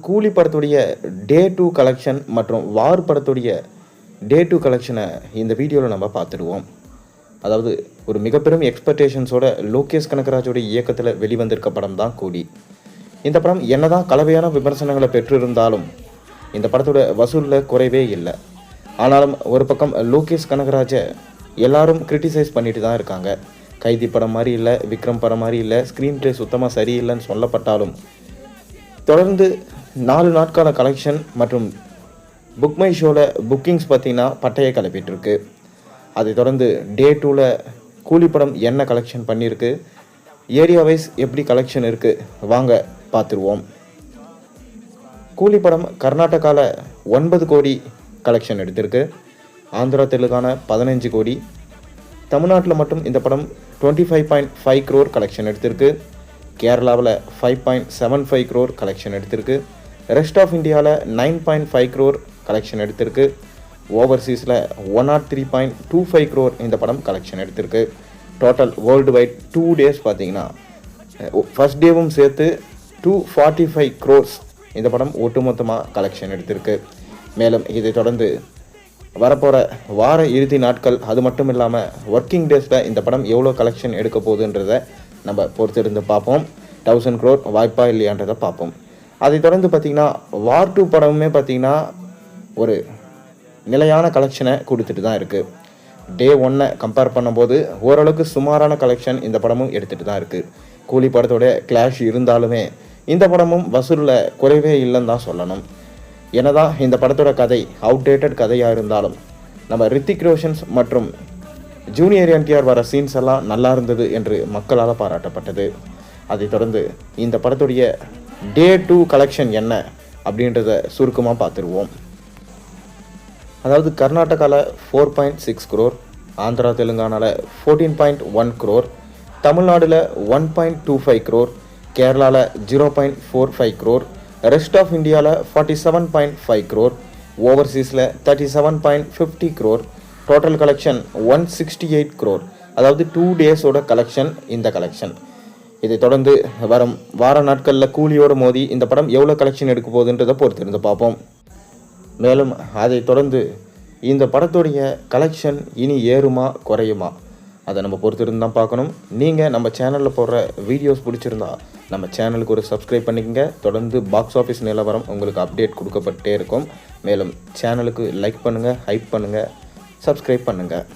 கூலி படத்துடைய டே 2 கலெக்ஷன் மற்றும் வார் படத்துடைய டே 2 கலெக்ஷனை இந்த வீடியோவில் நம்ம பார்த்துடுவோம். அதாவது ஒரு மிகப்பெரும் எக்ஸ்பெக்டேஷன்ஸோட லோகேஷ் கனகராஜோட இயக்கத்தில் வெளிவந்திருக்க படம் தான் கூலி. இந்த படம் என்னதான் கலவையான விமர்சனங்களை பெற்றிருந்தாலும் இந்த படத்தோட வசூலில் குறைவே இல்லை. ஆனாலும் ஒரு பக்கம் லோகேஷ் கனகராஜை எல்லாரும் கிரிட்டிசைஸ் பண்ணிட்டு தான் இருக்காங்க. கைதி படம் மாதிரி இல்லை, விக்ரம் படம் மாதிரி இல்லை, ஸ்க்ரீன் ப்ளே சுத்தமாக சரியில்லைன்னு சொல்லப்பட்டாலும் தொடர்ந்து 4 நாட்கால கலெக்ஷன் மற்றும் புக் மை ஷோவில் புக்கிங்ஸ் பார்த்திங்கன்னா பட்டையை கிளப்பிட்டுருக்கு. அதை தொடர்ந்து டே 2ல் கூலி படம் என்ன கலெக்ஷன் பண்ணியிருக்கு, ஏரியா வைஸ் எப்படி கலெக்ஷன் இருக்குது, வாங்க பார்த்துருவோம். கூலி படம் கர்நாடகாவில் 9 கோடி கலெக்ஷன் எடுத்திருக்கு. ஆந்திரா தெலுங்கானா 15 கோடி. தமிழ்நாட்டில் மட்டும் இந்த படம் 25.5 crore கலெக்ஷன் எடுத்திருக்கு. கேரளாவில் 5.75 crore கலெக்ஷன் எடுத்திருக்கு. ரெஸ்ட் ஆஃப் இந்தியாவில் 9.5 crore கலெக்ஷன் எடுத்திருக்கு. ஓவர்சீஸில் 103.25 crore இந்த படம் கலெக்ஷன் எடுத்திருக்கு. டோட்டல் வேர்ல்டு வைட் 2 days பார்த்தீங்கன்னா ஃபர்ஸ்ட் டேவும் சேர்த்து 245 crores இந்த படம் ஒட்டுமொத்தமாக கலெக்ஷன் எடுத்திருக்கு. மேலும் இதை தொடர்ந்து வரப்போகிற வார இறுதி நாட்கள், அது மட்டும் இல்லாமல் ஒர்க்கிங் டேஸில் இந்த படம் எவ்வளோ கலெக்ஷன் எடுக்க போகுதுன்றதை நம்ம பொறுத்திருந்து பார்ப்போம். 1000 crore வாய்ப்பா இல்லையான்றதை பார்ப்போம். அதை தொடர்ந்து பார்த்திங்கன்னா வார் 2 படமுமே பார்த்திங்கன்னா ஒரு நிலையான கலெக்ஷனை கொடுத்துட்டு தான் இருக்குது. டே 1 கம்பேர் பண்ணும்போது ஓரளவுக்கு சுமாரான கலெக்ஷன் இந்த படமும் எடுத்துகிட்டு தான் இருக்குது. கூலி படத்தோட கிளாஷ் இருந்தாலுமே இந்த படமும் வசூலில் குறைவே இல்லைன்னு தான் சொல்லணும். என்னதான் இந்த படத்தோட கதை அவுடேட்டட் கதையாக இருந்தாலும் நம்ம ரித்திக் ரோஷன்ஸ் மற்றும் ஜூனியர் என்டிஆர் வர சீன்ஸ் எல்லாம் நல்லா இருந்தது என்று மக்களால் பாராட்டப்பட்டது. அதை தொடர்ந்து இந்த படத்துடைய டே 2 கலெக்ஷன் என்ன அப்படின்றத சுருக்கமாக பார்த்துருவோம். அதாவது கர்நாடகாவில் 4.6 crore, ஆந்திரா தெலுங்கானாவில் 14.1 crore, தமிழ்நாடில் 1.25 crore, கேரளாவில் 0.45 crore, ரெஸ்ட் ஆஃப் இந்தியாவில் 47.5 crore, ஓவர்சீஸில் 37.50 crore, total collection 168 crore. அதாவது 2 days கலெக்ஷன் இந்த கலெக்ஷன். இதை தொடர்ந்து வரும் வார நாட்களில் கூலியோடு மோதி இந்த படம் எவ்வளோ கலெக்ஷன் எடுக்க போகுதுன்றதை பொறுத்திருந்து பார்ப்போம். மேலும் அதை தொடர்ந்து இந்த படத்துடைய கலெக்ஷன் இனி ஏறுமா குறையுமா அதை நம்ம பொறுத்திருந்து தான் பார்க்கணும். நீங்கள் நம்ம சேனலில் போடுற வீடியோஸ் பிடிச்சிருந்தா நம்ம சேனலுக்கு ஒரு சப்ஸ்கிரைப் பண்ணிக்கங்க. தொடர்ந்து பாக்ஸ் ஆஃபீஸ் நிலவரம் உங்களுக்கு அப்டேட் கொடுக்கப்பட்டே இருக்கும். மேலும் சேனலுக்கு லைக் பண்ணுங்கள், ஹைப் பண்ணுங்கள், சப்ஸ்கிரைப் பண்ணுங்கள்.